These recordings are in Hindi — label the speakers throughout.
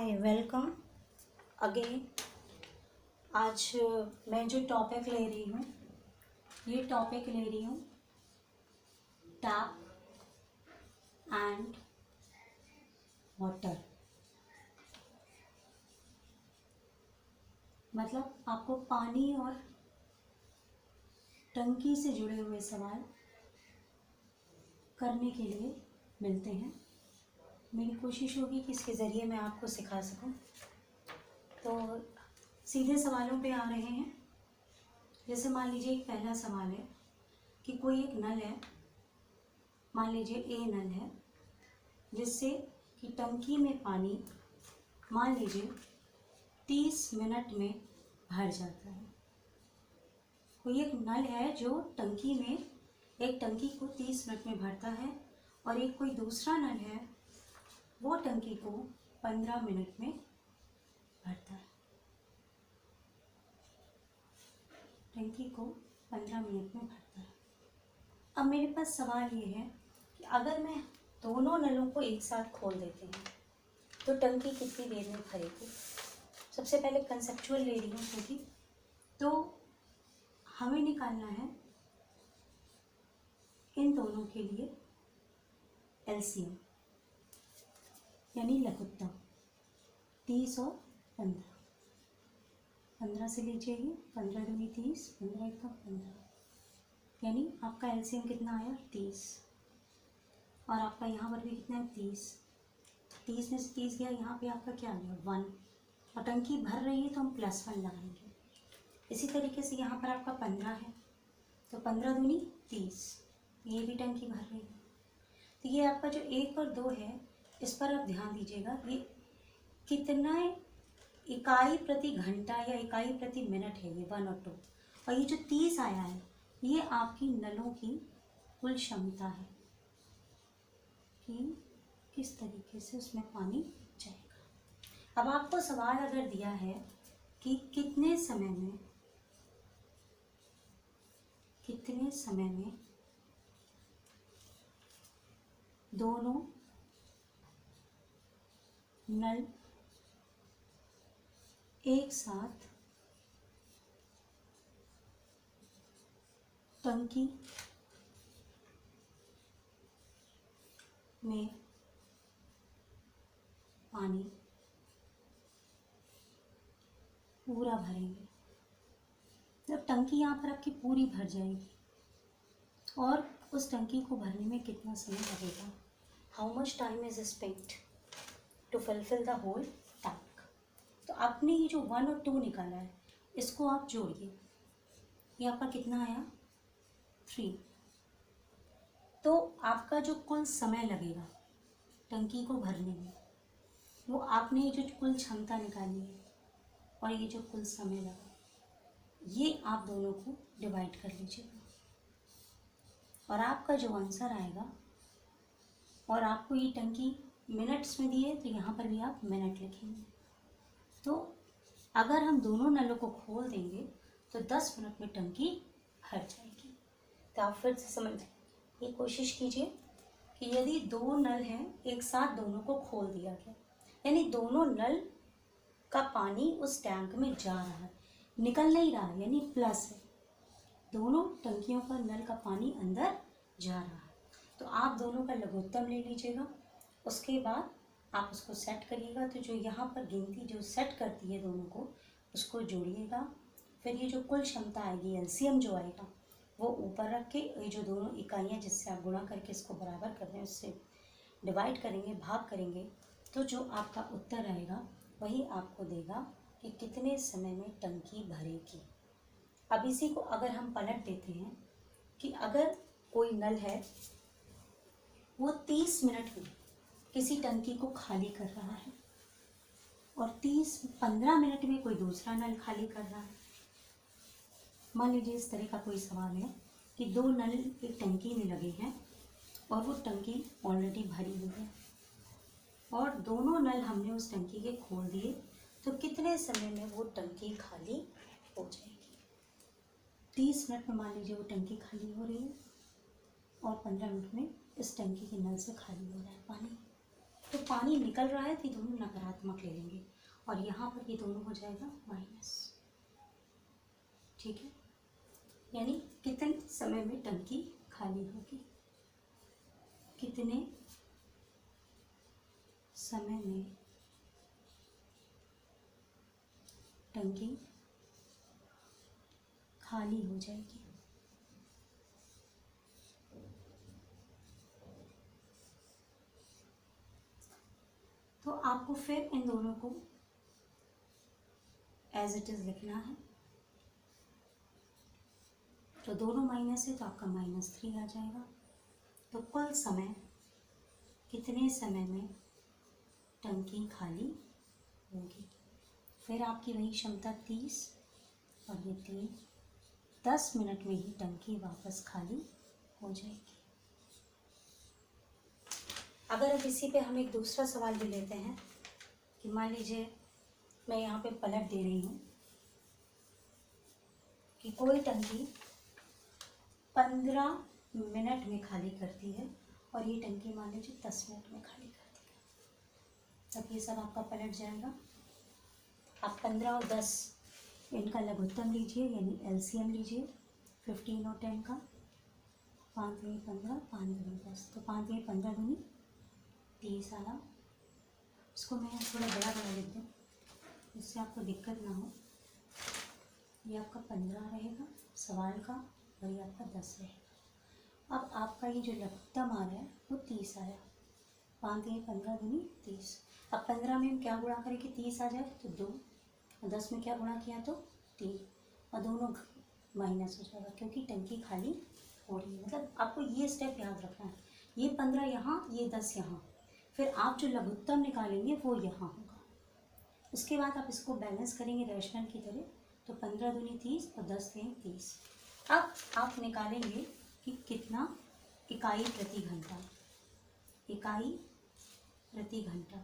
Speaker 1: Hi welcome again. आज मैं जो टॉपिक ले रही हूँ ये टॉपिक ले रही हूँ टैप एंड वाटर। मतलब आपको पानी और टंकी से जुड़े हुए सवाल करने के लिए मिलते हैं। मेरी कोशिश होगी कि इसके ज़रिए मैं आपको सिखा सकूं। तो सीधे सवालों पे आ रहे हैं। जैसे मान लीजिए एक पहला सवाल है कि कोई एक नल है, मान लीजिए ए नल है, जिससे कि टंकी में पानी मान लीजिए 30 मिनट में भर जाता है। कोई एक नल है जो टंकी में एक टंकी को 30 मिनट में भरता है और एक कोई दूसरा नल है वो टंकी को 15 मिनट में भरता है। टंकी को 15 मिनट में भरता है। अब मेरे पास सवाल ये है कि अगर मैं दोनों नलों को एक साथ खोल देती हूँ तो टंकी कितनी देर में भरेगी। सबसे पहले कंसेप्चुअल ले रही हूँ क्योंकि तो हमें निकालना है इन दोनों के लिए एलसीएम यानी लघुत्तम 30 और 15। 15 से लीजिए, 15 दूनी 30, 15 का 15, यानी आपका एलसीएम कितना आया 30 और आपका यहाँ पर भी कितना है 30। 30 में से 30 गया, यहाँ पे आपका क्या आ गया 1 और टंकी भर रही है तो हम +1 लगाएंगे। इसी तरीके से यहाँ पर आपका 15 है तो 15 दूनी 30, ये भी टंकी भर रही है। तो ये आपका जो 1 और 2 है इस पर आप ध्यान दीजिएगा, ये कितना इकाई प्रति घंटा या इकाई प्रति मिनट है, ये 1 और 2। और ये जो 30 आया है ये आपकी नलों की कुल क्षमता है कि किस तरीके से उसमें पानी जाएगा। अब आपको सवाल अगर दिया है कि कितने समय में दोनों नल एक साथ टंकी में पानी पूरा भरेंगे। जब टंकी यहाँ पर आपकी पूरी भर जाएगी और उस टंकी को भरने में कितना समय लगेगा, how much time is spent to fulfil the whole tank. तो आपने ये जो 1 और 2 निकाला है इसको आप जोड़िए, ये आपका कितना आया 3। तो आपका जो कुल समय लगेगा टंकी को भरने में वो आपने ये जो कुल क्षमता निकाली है और ये जो कुल समय लगा ये आप दोनों को डिवाइड कर लीजिएगा और आपका जो आंसर आएगा, और आपको ये टंकी मिनट्स में दिए तो यहाँ पर भी आप मिनट लिखेंगे। तो अगर हम दोनों नलों को खोल देंगे तो 10 मिनट में टंकी भर जाएगी। तो आप फिर से समझ ये कोशिश कीजिए कि यदि 2 नल हैं एक साथ दोनों को खोल दिया गया यानी दोनों नल का पानी उस टैंक में जा रहा है, निकल नहीं रहा है यानी प्लस है, दोनों टंकियों का नल का पानी अंदर जा रहा है। तो आप दोनों का लघुत्तम ले लीजिएगा, उसके बाद आप उसको सेट करिएगा। तो जो यहाँ पर गिनती जो सेट करती है दोनों को उसको जोड़िएगा। फिर ये जो कुल क्षमता आएगी एलसीएम जो आएगा वो ऊपर रख के ये जो दोनों इकाइयाँ जिससे आप गुणा करके इसको बराबर कर रहे हैं उससे डिवाइड करेंगे, भाग करेंगे, तो जो आपका उत्तर आएगा वही आपको देगा कि कितने समय में टंकी भरेगी। अब इसी को अगर हम पलट देते हैं कि अगर कोई नल है वो 30 मिनट में किसी टंकी को खाली कर रहा है और 15 मिनट में कोई दूसरा नल खाली कर रहा है। मान लीजिए इस तरह का कोई सवाल है कि 2 नल एक टंकी में लगे हैं और वो टंकी ऑलरेडी भरी हुई है और दोनों नल हमने उस टंकी के खोल दिए तो कितने समय में वो टंकी खाली हो जाएगी। 30 मिनट में मान लीजिए वो टंकी खाली हो रही है और 15 मिनट में इस टंकी के नल से खाली हो रहा है पानी। तो पानी निकल रहा है तो ये दोनों नकारात्मक ले लेंगे और यहाँ पर ये दोनों हो जाएगा माइनस। ठीक है, यानी कितने समय में टंकी खाली होगी, कितने समय में टंकी खाली हो जाएगी। तो आपको फिर इन दोनों को एज इट इज लिखना है। तो दोनों माइनस है तो आपका -3 आ जाएगा। तो कुल समय, कितने समय में टंकी खाली होगी। फिर आपकी वही क्षमता 30 और ये 3, 10 मिनट में ही टंकी वापस खाली हो जाएगी। अगर अब इसी पे हम एक दूसरा सवाल भी लेते हैं कि मान लीजिए मैं यहाँ पे पलट दे रही हूँ कि कोई टंकी 15 मिनट में खाली करती है और ये टंकी मान लीजिए 10 मिनट में खाली करती है। तब ये सब आपका पलट जाएगा। आप 15 और 10 इनका लघुत्तम लीजिए, यानी एलसीएम लीजिए 15 और 10 का। 5 दूनी 15, 5 दूनी 10, तो 5 दूनी 15 दूनी 30 आया। इसको मैं थोड़ा बड़ा लिख दूँ जिससे आपको दिक्कत ना हो। ये आपका 15 रहेगा सवाल का और ये आपका 10 रहेगा। अब आपका ये जो लघुत्तम आ रहा है वो 30 आया। 5 दूनी 15 दूनी 30। अब 15 में हम क्या गुणा करें कि 30 आ जाए तो 2, और 10 में क्या गुणा किया तो 3, और दोनों माइनस हो जाएगा क्योंकि टंकी खाली हो रही है। मतलब आपको ये स्टेप याद रखना है, ये 15 यहाँ, ये 10 यहाँ, फिर आप जो लघुत्तम निकालेंगे वो यहाँ होगा। उसके बाद आप इसको बैलेंस करेंगे रैशनल की तरह। तो 15 दूनी 30 और 10 दें 30। अब आप निकालेंगे कि कितना इकाई प्रति घंटा, इकाई प्रति घंटा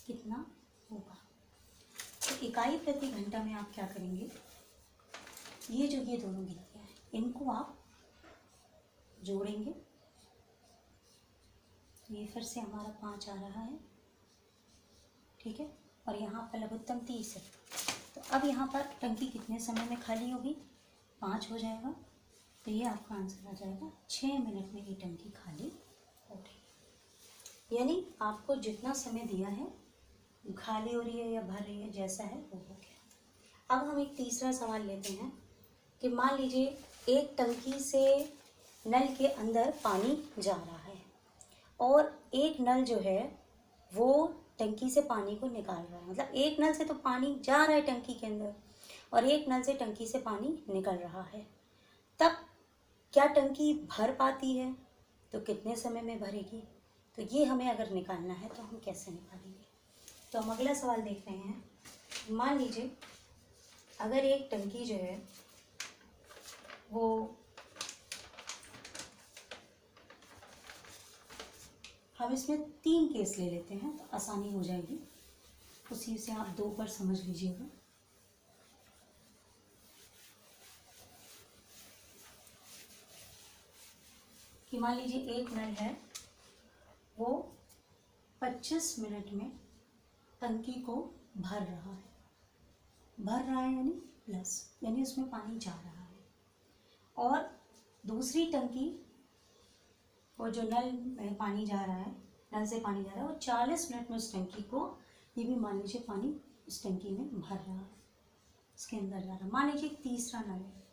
Speaker 1: कितना होगा। तो इकाई प्रति घंटा में आप क्या करेंगे, ये जो ये दोनों गिनतियाँ हैं इनको आप जोड़ेंगे। ये फिर से हमारा 5 आ रहा है। ठीक है, और यहाँ पर लघुत्तम 30 है। तो अब यहाँ पर टंकी कितने समय में खाली होगी, 5 हो जाएगा। तो ये आपका आंसर आ जाएगा 6 मिनट में ये टंकी खाली हो रही है। यानी आपको जितना समय दिया है, खाली हो रही है या भर रही है, जैसा है वो हो गया। अब हम एक तीसरा सवाल लेते हैं कि मान लीजिए एक टंकी से नल के अंदर पानी जा रहा है और एक नल जो है वो टंकी से पानी को निकाल रहा है। मतलब एक नल से तो पानी जा रहा है टंकी के अंदर और एक नल से टंकी से पानी निकल रहा है। तब क्या टंकी भर पाती है, तो कितने समय में भरेगी। तो ये हमें अगर निकालना है तो हम कैसे निकालेंगे। तो हम अगला सवाल देख रहे हैं। मान लीजिए अगर एक टंकी जो है वो हम इसमें 3 केस ले लेते हैं तो आसानी हो जाएगी। उसी से आप 2 पर समझ लीजिएगा। कि मान लीजिए एक नल है वो 25 मिनट में टंकी को भर रहा है। भर रहा है यानी प्लस, यानी उसमें पानी जा रहा है। और दूसरी टंकी, वो जो नल में पानी जा रहा है, नल से पानी जा रहा है, वो 40 मिनट में उस टंकी को, ये भी मान लीजिए पानी इस टंकी में भर रहा है, इसके अंदर जा रहा है। मान लीजिए तीसरा नल है,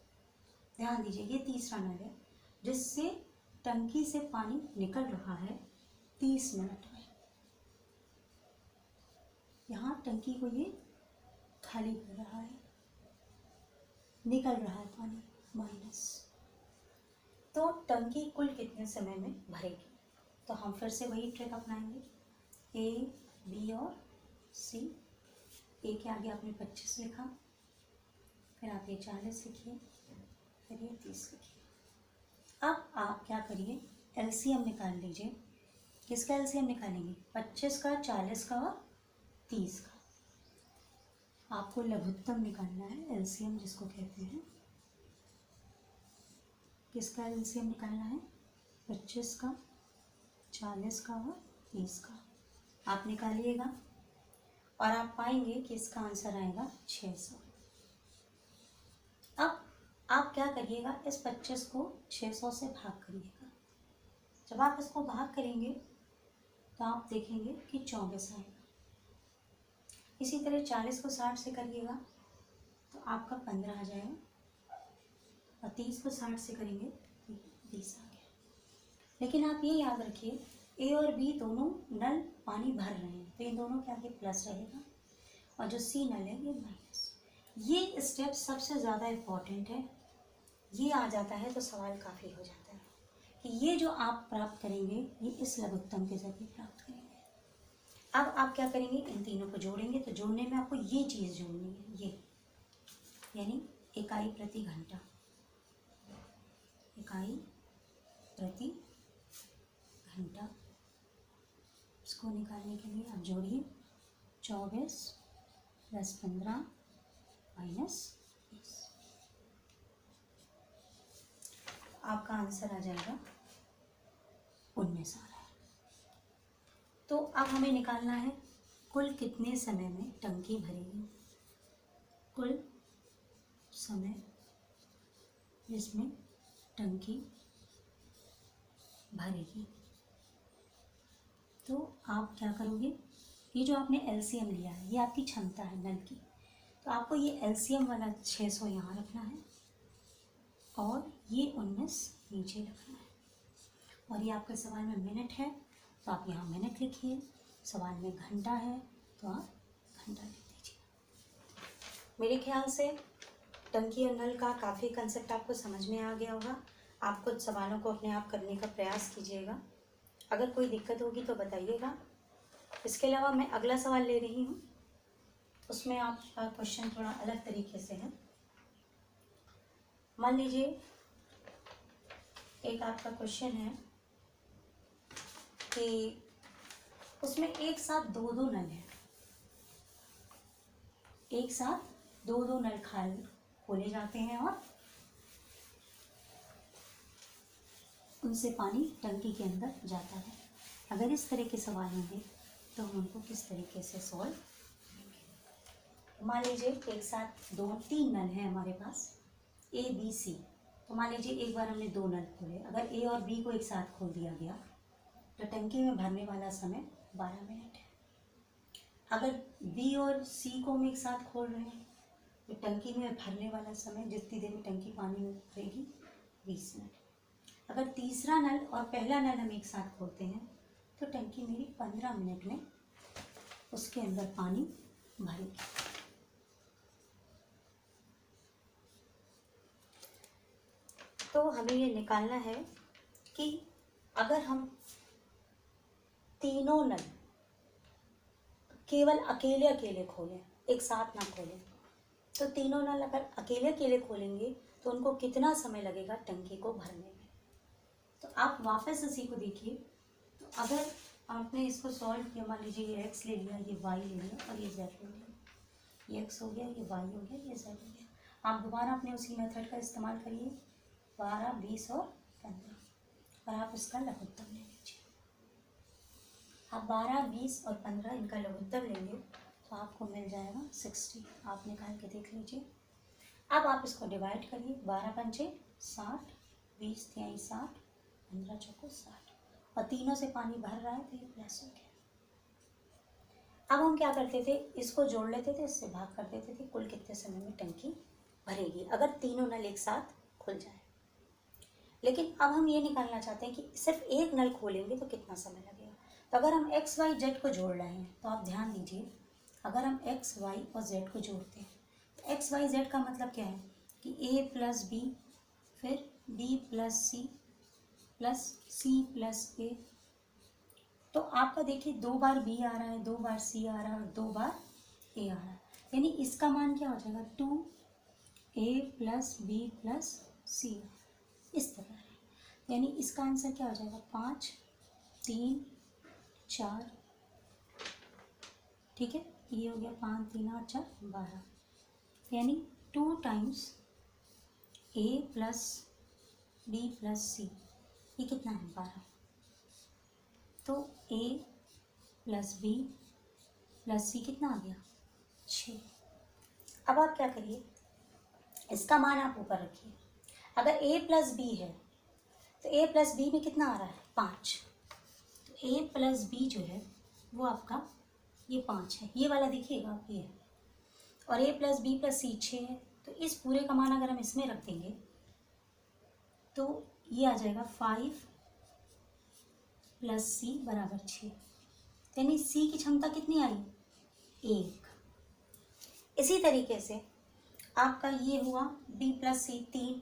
Speaker 1: ध्यान दीजिए ये तीसरा नल है जिससे टंकी से पानी निकल रहा है 30 मिनट में। यहाँ टंकी को ये खाली कर रहा है, निकल रहा है पानी माइनस। तो टंकी कुल कितने समय में भरेगी। तो हम फिर से वही ट्रिक अपनाएंगे, ए, बी और सी। ए के आगे आपने 25 लिखा, फिर आप ये 40 लिखिए, फिर ये 30 लिखिए। अब आप क्या करिए, एलसीएम निकाल लीजिए। किसका एलसीएम निकालेंगे, 25 का, 40 का और 30 का। आपको लघुत्तम निकालना है, एलसीएम जिसको कहते हैं। किसका एलसीएम निकालना है, 25 का, 40 का और 30 का आप निकालिएगा और आप पाएंगे कि इसका आंसर आएगा 600। अब आप क्या करिएगा, इस 25 को 600 से भाग करिएगा। जब आप इसको भाग करेंगे तो आप देखेंगे कि 24 आएगा। इसी तरह 40 को 60 से करिएगा तो आपका 15 आ जाएगा और 30 को 60 से करेंगे तो 20 आ गया। लेकिन आप ये याद रखिए, ए और बी दोनों नल पानी भर रहे हैं तो इन दोनों के आगे प्लस रहेगा और जो सी नल है ये माइनस। ये स्टेप सबसे ज़्यादा इम्पॉर्टेंट है। ये आ जाता है तो सवाल काफ़ी हो जाता है कि ये जो आप प्राप्त करेंगे ये इस लघुत्तम के जरिए प्राप्त करेंगे। अब आप क्या करेंगे, इन तीनों को जोड़ेंगे तो जोड़ने में आपको ये चीज़ जोड़नी है, ये यानी इकाई प्रति घंटा। इकाई प्रति घंटा, इसको निकालने के लिए आप जोड़िए 24 + 15 - 20, आपका आंसर आ जाएगा 19 आ रहा है। तो अब हमें निकालना है कुल कितने समय में टंकी भरेगी, कुल समय जिसमें टंकी भरेगी। तो आप क्या करोगे, ये जो आपने एलसीएम लिया है ये आपकी क्षमता है नल की, तो आपको ये एलसीएम वाला 600 यहाँ रखना है और ये 19 नीचे रखना है। और ये आपके सवाल में मिनट है तो आप यहाँ मिनट लिखिए, सवाल में घंटा है तो आप घंटा लिख दीजिए। मेरे ख्याल से टंकी और नल का काफ़ी कंसेप्ट आपको समझ में आ गया होगा। आप कुछ सवालों को अपने आप करने का प्रयास कीजिएगा, अगर कोई दिक्कत होगी तो बताइएगा। इसके अलावा मैं अगला सवाल ले रही हूँ, उसमें आपका क्वेश्चन थोड़ा अलग तरीके से है। मान लीजिए एक आपका क्वेश्चन है कि उसमें एक साथ दो नल हैं, एक साथ दो नल खोले जाते हैं और उनसे पानी टंकी के अंदर जाता है। अगर इस तरह के सवाल होंगे तो हम उनको किस तरीके से सॉल्व करेंगे। मान लीजिए एक साथ 3 नल हैं हमारे पास, ए बी सी। तो मान लीजिए एक बार हमने 2 नल खोले, अगर ए और बी को एक साथ खोल दिया गया तो टंकी में भरने वाला समय 12 मिनट है। अगर बी और सी को हम एक साथ खोल रहे हैं तो टंकी में भरने वाला समय, जितनी देर में टंकी पानी में भरेगी, 20 मिनट। अगर तीसरा नल और पहला नल हम एक साथ खोलते हैं तो टंकी मेरी 15 मिनट में उसके अंदर पानी भरेगी। तो हमें ये निकालना है कि अगर हम तीनों नल केवल अकेले अकेले खोलें, एक साथ ना खोलें, तो तीनों नल अगर अकेले अकेले खोलेंगे तो उनको कितना समय लगेगा टंकी को भरने में। तो आप वापस इसी को देखिए, तो अगर आपने इसको सॉल्व किया, मान लीजिए ये x ले लिया, ये y ले लिया और ये z ले लिया, ये x हो गया, ये y हो गया, ये z हो गया। आप दोबारा अपने उसी मेथड का इस्तेमाल करिए, 12, 20 और 15, और आप इसका लघुत्तम ले लीजिए। आप 12, 20 और 15 इनका लघुत्तम लेंगे तो आपको मिल जाएगा 60। आप निकाल के देख लीजिए। अब आप इसको डिवाइड करिए, 12 पंचे 60, 20 तिहाई 60, 15 चौको 60, और तीनों से पानी भर रहा है तो ये प्लस हो गया। अब हम क्या करते थे, इसको जोड़ लेते थे, इससे भाग कर देते थे, कुल कितने समय में टंकी भरेगी अगर तीनों नल एक साथ खुल जाए। लेकिन अब हम ये निकालना चाहते हैं कि सिर्फ एक नल खोलेंगे तो कितना समय लगेगा। तो अगर हम x, y, z को जोड़ रहे हैं तो आप ध्यान दीजिए, अगर हम x, y और z को जोड़ते हैं तो x, y, z का मतलब क्या है कि a + b, फिर b + c plus c + a। तो आपका देखिए 2 बार b आ रहा है, 2 बार c आ रहा है और 2 बार a आ रहा है, यानी इसका मान क्या हो जाएगा, 2a + b + c, इस तरह है। यानी इसका आंसर क्या हो जाएगा, 5, 3, 4, ठीक है, ये हो गया 5, 3, 8, 4, 12, यानी 2 टाइम्स a + b + c ये कितना है 12। तो a प्लस बी प्लस सी कितना आ गया 6। अब आप क्या करिए, इसका मान आप ऊपर रखिए। अगर a प्लस बी है तो a प्लस बी में कितना आ रहा है 5। तो a प्लस बी जो है वो आपका ये 5 है, ये वाला देखिएगा आप ये है। और a प्लस बी प्लस सी 6 है। तो इस पूरे का मान अगर हम इसमें रख देंगे तो ये आ जाएगा 5 प्लस सी बराबर 6। यानी सी की क्षमता कितनी आई 1। इसी तरीके से आपका ये हुआ b प्लस सी 3